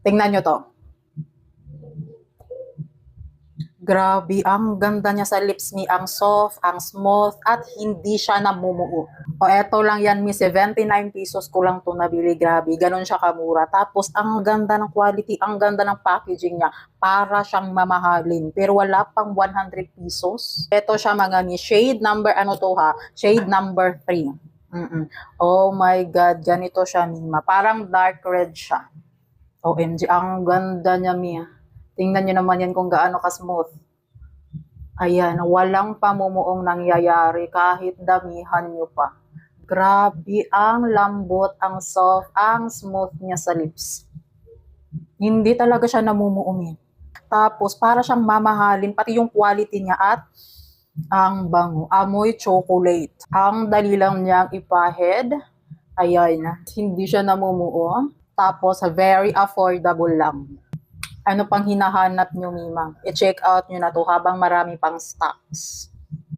Tingnan nyo to. Grabe, ang ganda niya sa lips ni, ang soft, ang smooth, at hindi siya namumuo. O eto lang yan, mi 79 pesos ko lang to nabili. Grabe, ganun siya kamura. Tapos, ang ganda ng quality, ang ganda ng packaging niya. Para siyang mamahalin. Pero wala pang 100 pesos. Eto siya mga mi, shade number, ano to ha? Shade number 3. Oh my God, ganito siya, Mima. Parang dark red siya. OMG, ang ganda niya, Mia. Tingnan nyo naman yan kung gaano ka-smooth. Ayan, walang pamumuong nangyayari kahit damihan nyo pa. Grabe, ang lambot, ang soft, ang smooth niya sa lips. Hindi talaga siya namumuumi. Tapos, para siyang mamahalin, pati yung quality niya at ang bango. Amoy chocolate. Ang dali lang niyang ipahid. Ayan, hindi siya namumuo. Tapos, very affordable lang. Ano pang hinahanap nyo, Mima? I-check out nyo na to habang marami pang stocks.